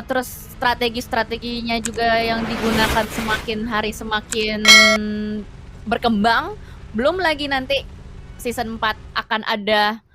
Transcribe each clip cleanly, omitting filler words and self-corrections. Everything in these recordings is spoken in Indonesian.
Terus strategi-strateginya juga yang digunakan semakin hari semakin berkembang. Belum lagi nanti season 4 akan ada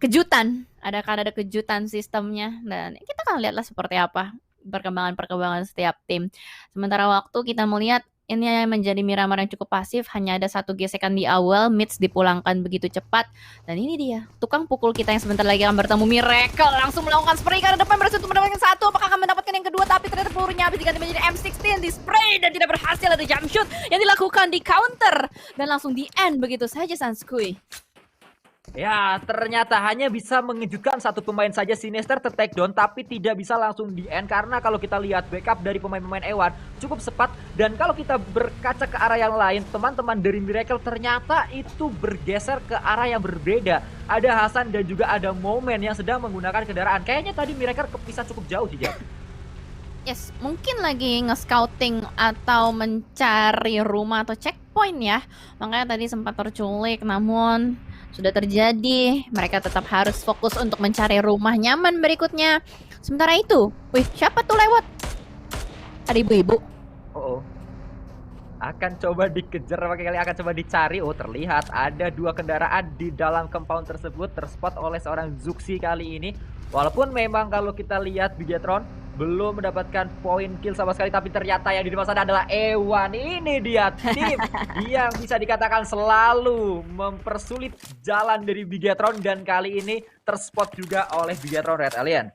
kejutan, akan ada kejutan sistemnya dan kita akan lihatlah seperti apa perkembangan-perkembangan setiap tim. Sementara waktu kita melihat ini menjadi Miramar yang cukup pasif, hanya ada satu gesekan di awal, Mitch dipulangkan begitu cepat, dan ini dia, tukang pukul kita yang sebentar lagi akan bertemu Miracle, langsung melakukan spray ke depan berhasil untuk mendapatkan satu, apakah akan mendapatkan yang kedua, tapi ternyata pelurunya habis diganti menjadi M16 di spray, dan tidak berhasil, ada jump shoot yang dilakukan di counter, dan langsung di end begitu saja Sanskui. Ya, ternyata hanya bisa mengejutkan satu pemain saja Sinister take down, tapi tidak bisa langsung di end karena kalau kita lihat backup dari pemain-pemain Ewan cukup cepat, dan kalau kita berkaca ke arah yang lain, teman-teman dari Miracle ternyata itu bergeser ke arah yang berbeda. Ada Hasan dan juga ada Momen yang sedang menggunakan kendaraan. Kayaknya tadi Miracle kepisah cukup jauh sih, Jam. Yes, mungkin lagi nge-scouting atau mencari rumah atau checkpoint ya. Makanya tadi sempat terculik, namun sudah terjadi. Mereka tetap harus fokus untuk mencari rumah nyaman berikutnya. Sementara itu, wih, siapa tuh lewat? Ada ibu-ibu. Oh, akan coba dikejar pakai kali, akan coba dicari. Oh, terlihat ada dua kendaraan di dalam compound tersebut terspot oleh seorang Zuxi kali ini. Walaupun memang kalau kita lihat Bigetron belum mendapatkan poin kill sama sekali, tapi ternyata yang di depan sana adalah Ewan. Ini dia tim yang bisa dikatakan selalu mempersulit jalan dari Bigetron, dan kali ini terspot juga oleh Bigetron Red Alien.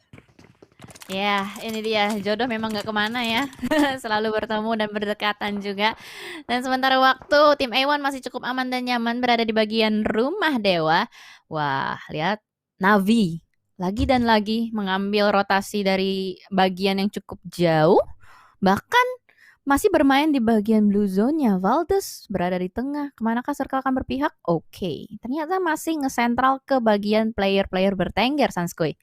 Ya, ini dia. Jodoh memang gak kemana ya. Selalu bertemu dan berdekatan juga. Dan sementara waktu, tim A1 masih cukup aman dan nyaman berada di bagian rumah Dewa. Wah, lihat. Navi. Lagi dan lagi mengambil rotasi dari bagian yang cukup jauh. Bahkan masih bermain di bagian blue zone-nya. Valdes berada di tengah. Kemanakah Circle akan berpihak? Oke. Ternyata masih nge-sentral ke bagian player-player bertengger, Sanskoy.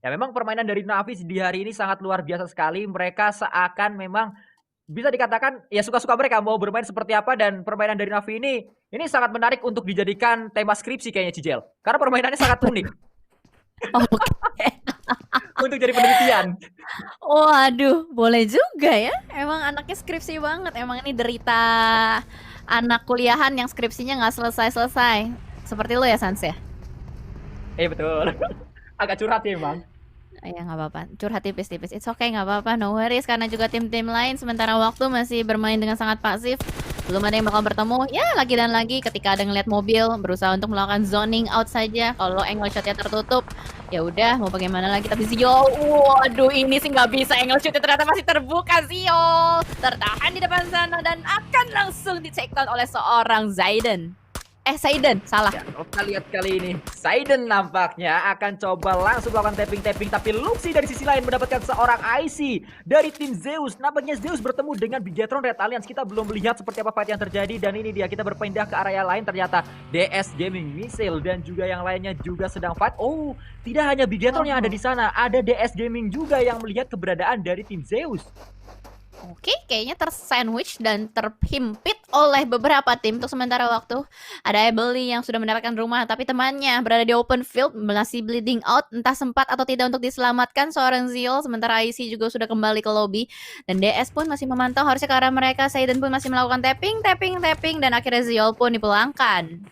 Ya, memang permainan dari Navi di hari ini sangat luar biasa sekali. Mereka seakan memang bisa dikatakan ya suka-suka mereka mau bermain seperti apa, dan permainan dari Navi ini sangat menarik untuk dijadikan tema skripsi kayaknya, Cijel. Karena permainannya sangat unik. Oke. Untuk jadi penelitian. Waduh, boleh juga ya. Emang anaknya skripsi banget. Emang ini derita anak kuliahan yang skripsinya nggak selesai-selesai. Seperti lo ya, Sans ya? Betul. Agak curhat ya emang. Ya nggak apa-apa, curhat tipis-tipis. It's okay, nggak apa-apa, no worries. Karena juga tim-tim lain sementara waktu masih bermain dengan sangat pasif. Belum ada yang bakal bertemu. Ya, lagi dan lagi ketika ada ngeliat mobil, berusaha untuk melakukan zoning out saja. Kalau angle shotnya tertutup, ya udah, mau bagaimana lagi. Tapi Zio, waduh, ini sih nggak bisa. Angle shotnya ternyata masih terbuka. Zio tertahan di depan sana dan akan langsung di take down oleh seorang Zaiden. Saiden, salah. Ya, kalau kita lihat kali ini, Saiden nampaknya akan coba langsung melakukan tapping-tapping, tapi Luxi dari sisi lain mendapatkan seorang IC dari tim Zeus. Nampaknya Zeus bertemu dengan Bigetron Red Alliance. Kita belum melihat seperti apa fight yang terjadi, dan ini dia, kita berpindah ke area lain. Ternyata DS Gaming Missile dan juga yang lainnya juga sedang fight. Oh, tidak hanya Bigetron yang ada di sana, ada DS Gaming juga yang melihat keberadaan dari tim Zeus. Oke, kayaknya tersandwich dan terhimpit oleh beberapa tim untuk sementara waktu. Ada Ebony yang sudah mendapatkan rumah, tapi temannya berada di open field, masih bleeding out, entah sempat atau tidak untuk diselamatkan seorang Zio. Sementara IC juga sudah kembali ke lobby, dan DS pun masih memantau harusnya ke arah mereka. Saiden pun masih melakukan tapping, dan akhirnya Zio pun dipulangkan.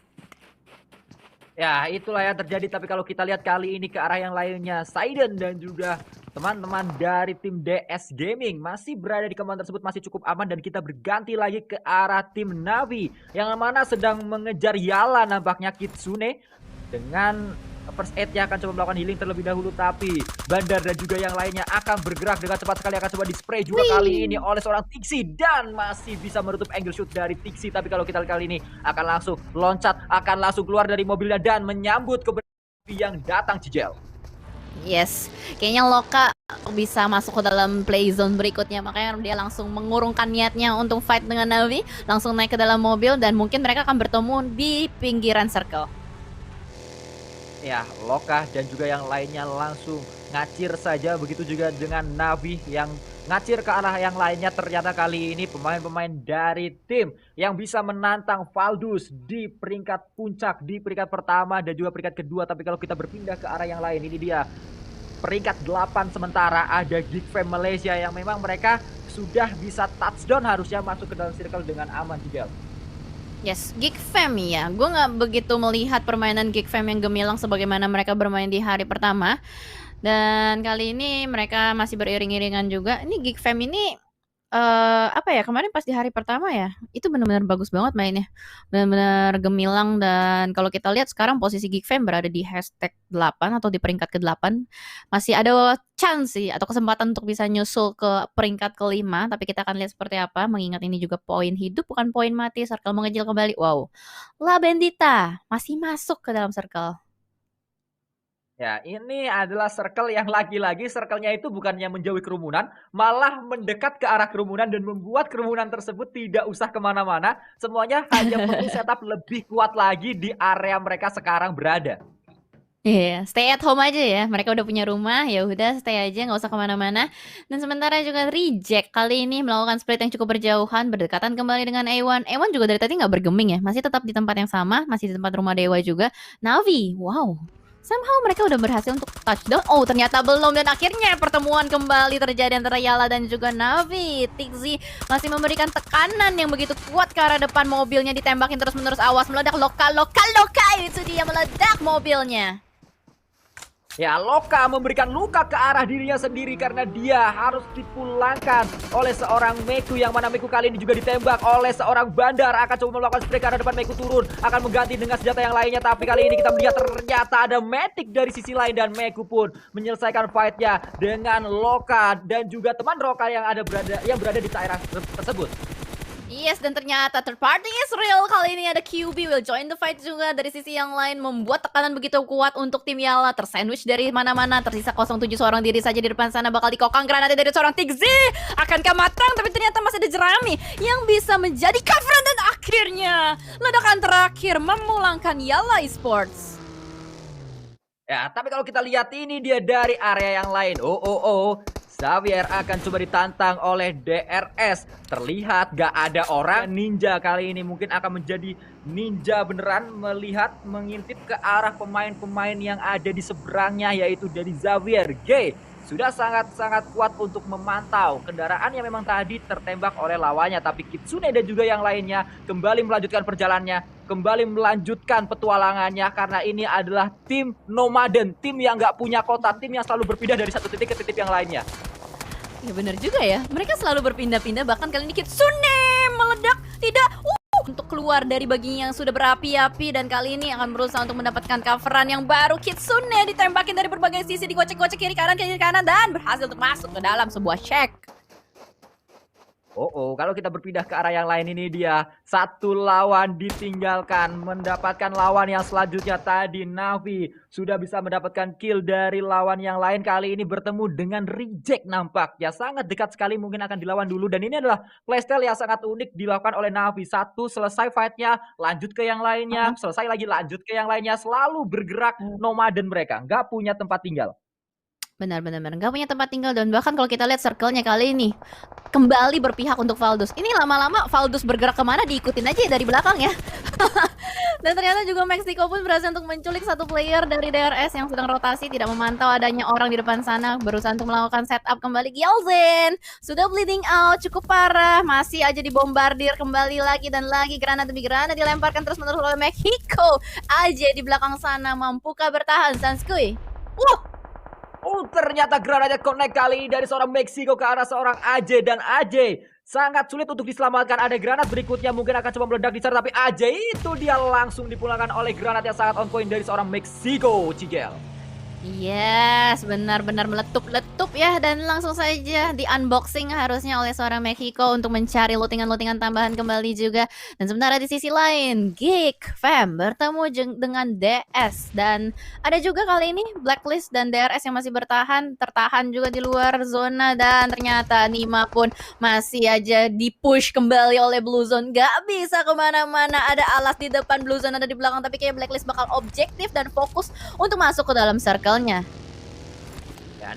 Ya, itulah yang terjadi. Tapi kalau kita lihat kali ini ke arah yang lainnya, Saiden dan juga teman-teman dari tim DS Gaming masih berada di kemana tersebut, masih cukup aman, dan kita berganti lagi ke arah tim Navi yang mana sedang mengejar Yala nampaknya Kitsune dengan first aid yang akan coba melakukan healing terlebih dahulu, tapi Bandar dan juga yang lainnya akan bergerak dengan cepat sekali, akan coba di spray juga kali ini oleh seorang Tixi, dan masih bisa menutup angle shoot dari Tixi. Tapi kalau kita lihat kali ini akan langsung loncat, akan langsung keluar dari mobilnya dan menyambut keberadaan yang datang, Cijel. Yes, kayaknya Loka bisa masuk ke dalam play zone berikutnya, makanya dia langsung mengurungkan niatnya untuk fight dengan Navi, langsung naik ke dalam mobil, dan mungkin mereka akan bertemu di pinggiran circle. Ya, Loka dan juga yang lainnya langsung ngacir saja. Begitu juga dengan Navi yang ngacir ke arah yang lainnya. Ternyata kali ini pemain-pemain dari tim yang bisa menantang Valdus di peringkat puncak, di peringkat pertama dan juga peringkat kedua. Tapi kalau kita berpindah ke arah yang lain, ini dia peringkat 8 sementara ada Geek Fam Malaysia yang memang mereka sudah bisa touchdown harusnya masuk ke dalam circle dengan aman juga. Yes, Geek Fam ya. Gue nggak begitu melihat permainan Geek Fam yang gemilang sebagaimana mereka bermain di hari pertama. Dan kali ini mereka masih beriring-iringan juga. Ini Geek Fam ini apa ya, kemarin pas di hari pertama ya, itu benar-benar bagus banget mainnya. Benar-benar gemilang dan kalau kita lihat sekarang posisi Geek Fam berada di hashtag 8 atau di peringkat ke-8. Masih ada chance sih atau kesempatan untuk bisa nyusul ke peringkat ke-5, tapi kita akan lihat seperti apa mengingat ini juga poin hidup bukan poin mati. Circle mengecil kembali. Wow. La Bendita masih masuk ke dalam circle. Ya, ini adalah circle yang lagi-lagi circle-nya itu bukannya menjauhi kerumunan, malah mendekat ke arah kerumunan dan membuat kerumunan tersebut tidak usah kemana-mana. Semuanya hanya perlu setup lebih kuat lagi di area mereka sekarang berada. Iya, stay at home aja ya. Mereka udah punya rumah, ya udah stay aja, nggak usah kemana-mana. Dan sementara juga Reject kali ini melakukan split yang cukup berjauhan, berdekatan kembali dengan A1. A1 juga dari tadi nggak bergeming ya, masih tetap di tempat yang sama, masih di tempat rumah Dewa juga. Navi, wow. Somehow mereka udah berhasil untuk touchdown. Oh, ternyata belum. Dan akhirnya pertemuan kembali terjadi antara Yala dan juga Navi. Tixi masih memberikan tekanan yang begitu kuat ke arah depan. Mobilnya ditembakin terus-menerus. Awas, meledak. Loka. Itu dia meledak mobilnya. Ya, Loka memberikan luka ke arah dirinya sendiri karena dia harus dipulangkan oleh seorang Meku, yang mana Meku kali ini juga ditembak oleh seorang Bandar. Akan coba melakukan spray ke arah depan, Meku turun, akan mengganti dengan senjata yang lainnya. Tapi kali ini kita melihat ternyata ada Matic dari sisi lain dan Meku pun menyelesaikan fightnya dengan Loka dan juga teman Loka yang berada di daerah tersebut. Yes, dan ternyata third party Israel kali ini ada QB will join the fight juga dari sisi yang lain, membuat tekanan begitu kuat untuk tim Yala. Tersandwich dari mana-mana, tersisa 07 seorang diri saja di depan sana, bakal dikokang granatnya dari seorang Tigzi. Akankah matang? Tapi ternyata masih ada Jerami yang bisa menjadi cover, dan akhirnya ledakan terakhir memulangkan Yala Esports. Ya, tapi kalau kita lihat ini dia dari area yang lain. Xavier akan coba ditantang oleh DRS. Terlihat gak ada orang. Ninja kali ini mungkin akan menjadi ninja beneran, melihat mengintip ke arah pemain-pemain yang ada di seberangnya, yaitu dari Xavier G. Sudah sangat-sangat kuat untuk memantau kendaraan yang memang tadi tertembak oleh lawannya. Tapi Kitsune dan juga yang lainnya kembali melanjutkan perjalanannya, kembali melanjutkan petualangannya, karena ini adalah tim nomaden, tim yang gak punya kota, tim yang selalu berpindah dari satu titik ke titik yang lainnya. Ya benar juga ya, mereka selalu berpindah-pindah, bahkan kali ini Kitsune meledak tidak untuk keluar dari bagian yang sudah berapi-api, dan kali ini akan berusaha untuk mendapatkan coveran yang baru. Kitsune ditembakin dari berbagai sisi, digocek-gocek kiri kanan dan berhasil untuk masuk ke dalam sebuah check. Kalau kita berpindah ke arah yang lain, ini dia satu lawan ditinggalkan, mendapatkan lawan yang selanjutnya. Tadi Navi sudah bisa mendapatkan kill dari lawan yang lain, kali ini bertemu dengan Reject nampak. Ya sangat dekat sekali, mungkin akan dilawan dulu, dan ini adalah playstyle yang sangat unik dilakukan oleh Navi. Satu selesai fightnya, lanjut ke yang lainnya, selesai lagi lanjut ke yang lainnya, selalu bergerak nomaden mereka, nggak punya tempat tinggal. Benar, nggak punya tempat tinggal, dan bahkan kalau kita lihat circle-nya kali ini kembali berpihak untuk Valdus. Ini lama-lama Valdus bergerak kemana diikutin aja dari belakang ya. Dan ternyata juga Mexico pun berhasil untuk menculik satu player dari DRS yang sedang rotasi, tidak memantau adanya orang di depan sana, berusaha untuk melakukan setup kembali. Gyalzen sudah bleeding out cukup parah, masih aja dibombardir kembali lagi dan lagi, granat demi granat dilemparkan terus-menerus oleh Mexico. Aja di belakang sana, mampukah bertahan Sanskui? Ternyata granatnya connect kali dari seorang Mexico ke arah seorang AJ, dan AJ sangat sulit untuk diselamatkan. Ada granat berikutnya mungkin akan coba meledak di sana, tapi AJ itu dia langsung dipulangkan oleh granat yang sangat on point dari seorang Mexico, Cigel. Yes, benar-benar meletup-letup ya, dan langsung saja di unboxing harusnya oleh seorang Mexico untuk mencari lootingan-lootingan tambahan kembali juga. Dan sementara di sisi lain, Geek Fam bertemu dengan DS, dan ada juga kali ini Blacklist dan DRS yang masih tertahan juga di luar zona, dan ternyata Nima pun masih aja dipush kembali oleh Blue Zone. Gak bisa kemana-mana, ada alas di depan, Blue Zone ada di belakang, tapi kayak Blacklist bakal objektif dan fokus untuk masuk ke dalam circle. Ya,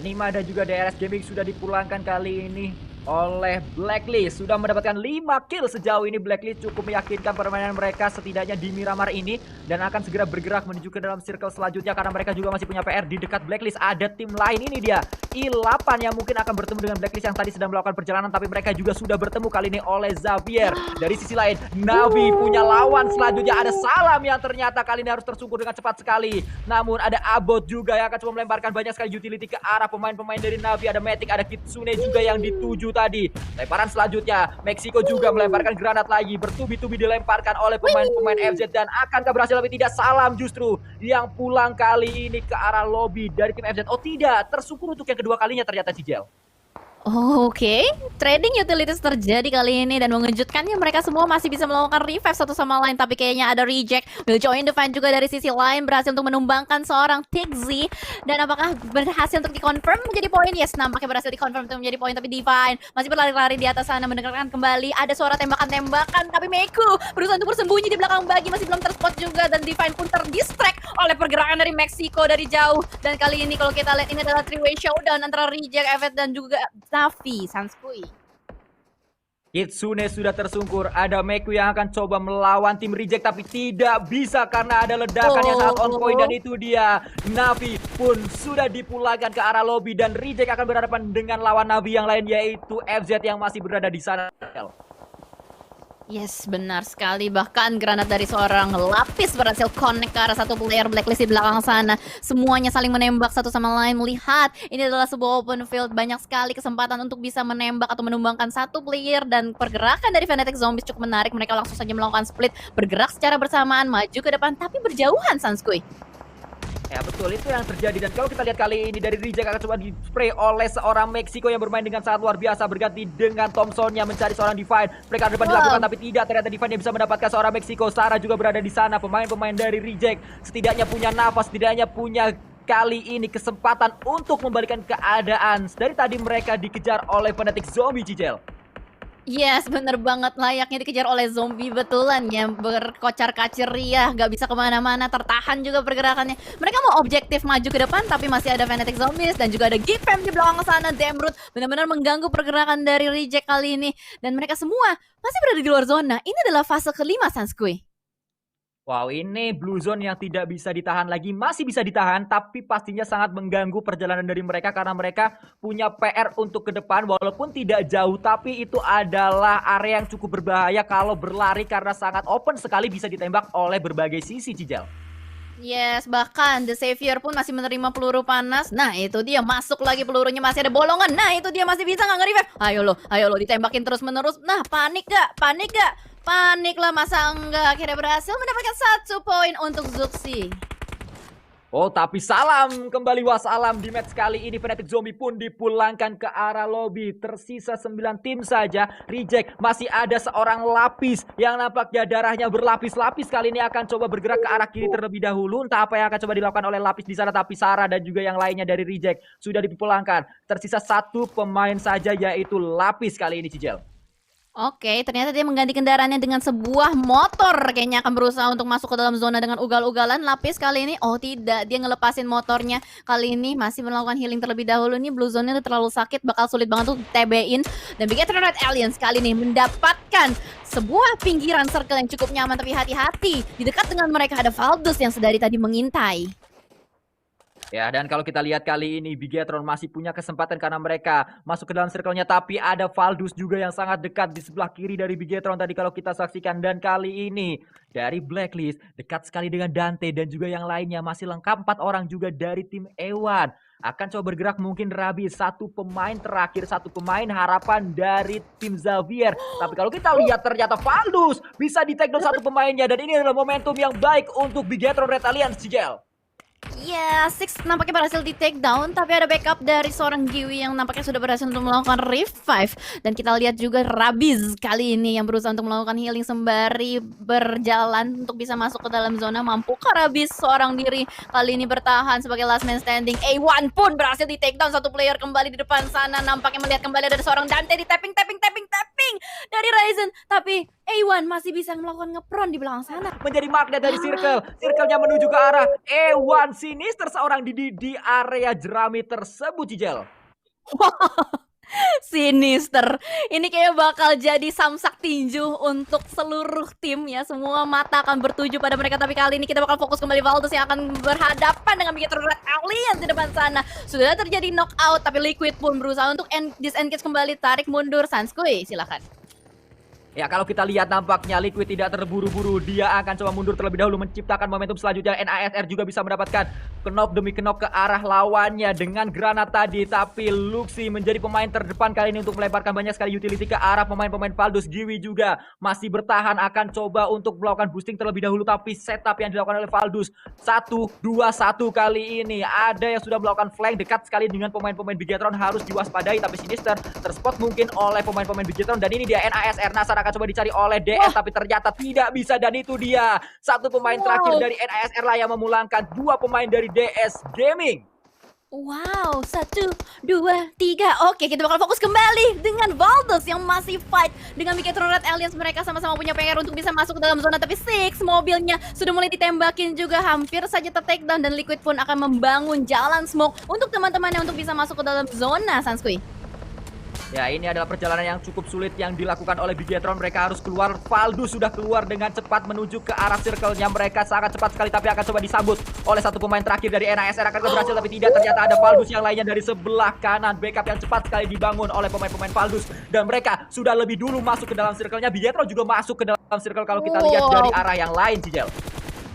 Nima dan juga DRS Gaming sudah dipulangkan kali ini. oleh Blacklist. Sudah mendapatkan 5 kill sejauh ini. Blacklist cukup meyakinkan permainan mereka setidaknya di Miramar ini, dan akan segera bergerak menuju ke dalam circle selanjutnya karena mereka juga masih punya PR. Di dekat Blacklist ada tim lain, ini dia I8 yang mungkin akan bertemu dengan Blacklist yang tadi sedang melakukan perjalanan, tapi mereka juga sudah bertemu kali ini oleh Xavier. Dari sisi lain Navi punya lawan selanjutnya, ada Salam yang ternyata kali ini harus tersungkur dengan cepat sekali. Namun ada Abot juga yang akan coba melemparkan banyak sekali utility ke arah pemain-pemain dari Navi. Ada Matic, ada Kitsune juga yang dituju tadi. Lemparan selanjutnya Meksiko juga melemparkan granat lagi, bertubi-tubi dilemparkan oleh pemain-pemain FZ, dan akankah berhasil? Tapi tidak, Salam justru yang pulang kali ini ke arah lobby dari tim FZ. Oh tidak, tersungkur untuk yang kedua kalinya ternyata Cigel. Oke, trading utilities terjadi kali ini dan mengejutkannya mereka semua masih bisa melakukan revive satu sama lain, tapi kayaknya ada reject. Will join the fight juga dari sisi lain, berhasil untuk menumbangkan seorang Tixi, dan apakah berhasil untuk dikonfirm menjadi poin? Yes, nampaknya berhasil dikonfirm untuk menjadi poin, tapi Divine masih berlari-lari di atas sana mendengarkan kembali ada suara tembakan-tembakan, tapi Meku berusaha untuk bersembunyi di belakang bagi, masih belum terspot juga, dan Divine pun terdistract oleh pergerakan dari Meksiko dari jauh. Dan kali ini kalau kita lihat ini adalah three-way showdown antara Reject, Evet, dan juga Navi, Sanskui. Kitsune sudah tersungkur. Ada Meku yang akan coba melawan tim Reject, tapi tidak bisa karena ada ledakan yang sangat on point. Dan itu dia, Navi pun sudah dipulangkan ke arah lobby, dan Reject akan berhadapan dengan lawan Navi yang lain, yaitu FZ yang masih berada di sana. Yes, benar sekali. Bahkan granat dari seorang Lapis berhasil connect ke arah satu player Blacklist di belakang sana. Semuanya saling menembak satu sama lain. Melihat ini adalah sebuah open field, banyak sekali kesempatan untuk bisa menembak atau menumbangkan satu player. Dan pergerakan dari Fnatic Zombies cukup menarik. Mereka langsung saja melakukan split, bergerak secara bersamaan, maju ke depan, tapi berjauhan, Sanskui. Ya betul, itu yang terjadi. Dan kalau kita lihat kali ini dari Reject akan coba di-spray oleh seorang Meksiko yang bermain dengan sangat luar biasa, berganti dengan Thompsonnya mencari seorang Divine. Mereka depan dilakukan, tapi tidak, ternyata Divine yang bisa mendapatkan seorang Meksiko. Sarah juga berada di sana. Pemain-pemain dari Reject setidaknya punya nafas, setidaknya punya kali ini kesempatan untuk membalikan keadaan. Dari tadi mereka dikejar oleh Fnatic Zombie, Cicel. Yes, bener banget, layaknya dikejar oleh zombie betulan ya, berkocar-kacir ya, gak bisa kemana-mana, tertahan juga pergerakannya. Mereka mau objektif maju ke depan, tapi masih ada Fnatic Zombies dan juga ada Gipem di belakang sana. Demrut benar-benar mengganggu pergerakan dari Reject kali ini, dan mereka semua masih berada di luar zona. Ini adalah fase kelima, Sanskui. Wow, ini blue zone yang tidak bisa ditahan lagi. Masih bisa ditahan, tapi pastinya sangat mengganggu perjalanan dari mereka karena mereka punya PR untuk ke depan. Walaupun tidak jauh, tapi itu adalah area yang cukup berbahaya kalau berlari karena sangat open sekali, bisa ditembak oleh berbagai sisi, Cijal. Yes, bahkan The Savior pun masih menerima peluru panas. Nah, itu dia, masuk lagi pelurunya, masih ada bolongan. Nah, itu dia, masih bisa nggak nge-revive? Ayo lo, ditembakin terus-menerus. Nah, panik gak? Panik gak? Panik lah, masa enggak? Akhirnya berhasil mendapatkan 1 poin untuk Zuxi. Oh, tapi Salam kembali wassalam di match kali ini. Fnatic Zombie pun dipulangkan ke arah lobby. Tersisa 9 tim saja. Reject masih ada seorang Lapis yang nampaknya darahnya berlapis-lapis. Kali ini akan coba bergerak ke arah kiri terlebih dahulu. Entah apa yang akan coba dilakukan oleh Lapis di sana, tapi Sarah dan juga yang lainnya dari Reject sudah dipulangkan. Tersisa 1 pemain saja, yaitu Lapis kali ini, Cijel. Oke, ternyata dia mengganti kendaraannya dengan sebuah motor. Kayaknya akan berusaha untuk masuk ke dalam zona dengan ugal-ugalan. Lapis kali ini, oh tidak, dia ngelepasin motornya. Kali ini masih melakukan healing terlebih dahulu. Nih blue zone-nya terlalu sakit, bakal sulit banget untuk TB-in. Dan Bigetron Red Aliens kali ini mendapatkan sebuah pinggiran circle yang cukup nyaman. Tapi hati-hati, di dekat dengan mereka ada Valdus yang sedari tadi mengintai. Ya, dan kalau kita lihat kali ini Bigetron masih punya kesempatan karena mereka masuk ke dalam circle-nya, tapi ada Valdus juga yang sangat dekat di sebelah kiri dari Bigetron tadi kalau kita saksikan. Dan kali ini dari Blacklist dekat sekali dengan Dante dan juga yang lainnya, masih lengkap 4 orang juga dari tim Ewan. Akan coba bergerak mungkin Rabi, 1 pemain terakhir, 1 pemain harapan dari tim Xavier. Tapi kalau kita lihat ternyata Valdus bisa di-take down 1 pemainnya, dan ini adalah momentum yang baik untuk Bigetron Red Alliance, Cicel. Ya, Six nampaknya berhasil di take down, tapi ada backup dari seorang Giwi yang nampaknya sudah berhasil untuk melakukan revive. Dan kita lihat juga Rabiz kali ini yang berusaha untuk melakukan healing sembari berjalan untuk bisa masuk ke dalam zona. Mampukah Rabiz seorang diri kali ini bertahan sebagai last man standing? A1 pun berhasil di take down 1 player kembali di depan sana. Nampaknya melihat kembali ada seorang Dante di tapping dari Ryzen. Tapi A1 masih bisa melakukan ngepron di belakang sana. Menjadi magnet dari circle. Circle-nya menuju ke arah A1 Sinister, seorang di area jerami tersebut, Cijel. Sinister. Ini kayak bakal jadi samsak tinju untuk seluruh tim ya. Semua mata akan bertuju pada mereka. Tapi kali ini kita bakal fokus kembali Valdus yang akan berhadapan dengan Bigetron Red Alliance di depan sana. Sudah terjadi knockout, tapi Liquid pun berusaha untuk disengage kembali, tarik mundur. Sanskuy, silakan. Ya, kalau kita lihat nampaknya Liquid tidak terburu-buru. Dia akan coba mundur terlebih dahulu menciptakan momentum selanjutnya. NASR juga bisa mendapatkan knock demi knock ke arah lawannya dengan granat tadi. Tapi Luxi menjadi pemain terdepan kali ini untuk melebarkan banyak sekali utility ke arah pemain-pemain Valdus. Giwi juga masih bertahan, akan coba untuk melakukan boosting terlebih dahulu. Tapi setup yang dilakukan oleh Valdus 1-2-1 kali ini. Ada yang sudah melakukan flank dekat sekali dengan pemain-pemain Bigetron, harus diwaspadai. Tapi Sinister terspot mungkin oleh pemain-pemain Bigetron. Dan ini dia NASR. Nasar akan coba dicari oleh DS, tapi ternyata tidak bisa. Dan itu dia satu pemain terakhir dari NASR lah yang memulangkan dua pemain dari DS Gaming. Wow, 1, 2, 3. Oke, kita bakal fokus kembali dengan Valdus yang masih fight dengan Bigetron Red Alliance. Mereka sama-sama punya PR untuk bisa masuk ke dalam zona. Tapi Six mobilnya sudah mulai ditembakin juga, hampir saja ter-takedown. Dan Liquid pun akan membangun jalan smoke untuk teman-temannya untuk bisa masuk ke dalam zona, Sanskuy. Ya, ini adalah perjalanan yang cukup sulit yang dilakukan oleh Bigetron. Mereka harus keluar. Valdus sudah keluar dengan cepat menuju ke arah circle-nya. Mereka sangat cepat sekali, tapi akan coba disambut oleh satu pemain terakhir dari NASR. Akan berhasil, tapi tidak. Ternyata ada Valdus yang lainnya dari sebelah kanan. Backup yang cepat sekali dibangun oleh pemain-pemain Valdus. Dan mereka sudah lebih dulu masuk ke dalam circle-nya. Bigetron juga masuk ke dalam circle kalau kita lihat dari arah yang lain, Cijel.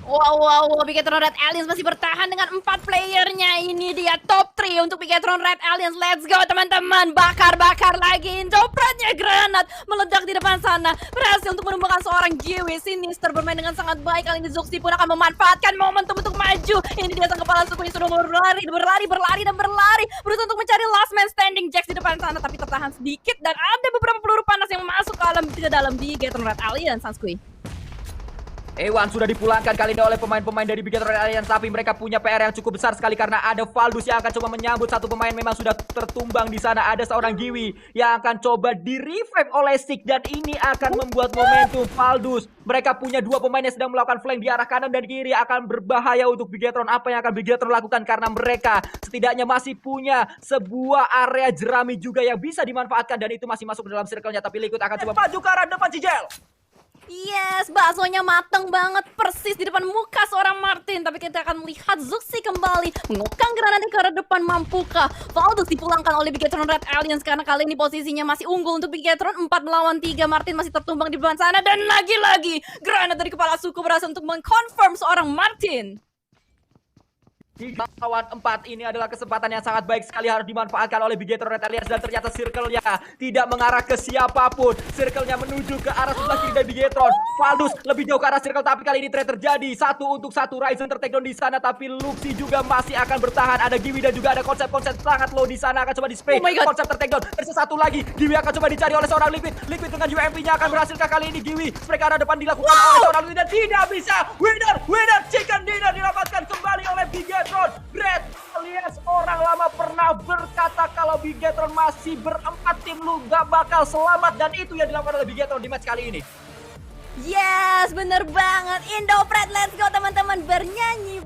Wow, Bigetron Red Alliance masih bertahan dengan 4 playernya. Ini dia top 3 untuk Bigetron Red Alliance. Let's go teman-teman, bakar lagi. Indopratnya granat meledak di depan sana, berhasil untuk menumbangkan seorang Giwi. Sinister bermain dengan sangat baik. Kali ini Zuxi pun akan memanfaatkan momentum untuk maju. Ini dia sang kepala suku yang sudah berlari, berusaha untuk mencari last man standing Jax di depan sana, tapi tertahan sedikit. Dan ada beberapa peluru panas yang masuk ke dalam Bigetron Red Alliance, Sanskuy. Ewan sudah dipulangkan kali ini oleh pemain-pemain dari Bigetron Alliance, tapi mereka punya PR yang cukup besar sekali karena ada Valdus yang akan coba menyambut satu pemain. Memang sudah tertumbang di sana. Ada seorang Giwi yang akan coba di-revive oleh Sik, dan ini akan membuat momentum Valdus. Mereka punya dua pemain yang sedang melakukan flank di arah kanan dan kiri, akan berbahaya untuk Bigetron. Apa yang akan Bigetron lakukan? Karena mereka setidaknya masih punya sebuah area jerami juga yang bisa dimanfaatkan, dan itu masih masuk ke dalam circle-nya. Tapi Liquid akan coba maju ke arah depan, Cijel. Yes, baksonya matang banget persis di depan muka seorang Martin. Tapi kita akan melihat Zuxi kembali mengokang granatnya ke arah depan. Mampukah Valdus dipulangkan oleh Bigetron Red Alliance? Karena kali ini posisinya masih unggul untuk Bigetron, 4 melawan 3. Martin masih tertumbang di depan sana. Dan lagi-lagi granat dari kepala suku berhasil untuk mengkonfirm seorang Martin. 3 lawan 4 ini adalah kesempatan yang sangat baik sekali, harus dimanfaatkan oleh Bigetron Red Alliance. Dan ternyata circle-nya tidak mengarah ke siapapun. Circle-nya menuju ke arah sebelah kiri dari Bigetron. Valdus lebih jauh ke arah circle, tapi kali ini trade terjadi. 1-1. Ryzen tertakedown di sana, tapi Luxi juga masih akan bertahan. Ada Giwi dan juga ada konsep-konsep sangat low di sana. Akan coba di-spray. Konsep tertakedown. Tersisa satu lagi. Giwi akan coba dicari oleh seorang Liquid. Liquid dengan UMP-nya akan berhasilkah kali ini? Giwi mereka arah depan dilakukan oleh seorang Liquid dan tidak bisa. Winner chicken dinner didapatkan kembali oleh Bigetron Red Alliance. Orang lama pernah berkata kalau Bigetron masih berempat tim, lu gak bakal selamat, dan itu yang dilakukan oleh Bigetron di match kali ini. Yes, bener banget. Indopret, let's go teman-teman. Bernyanyi.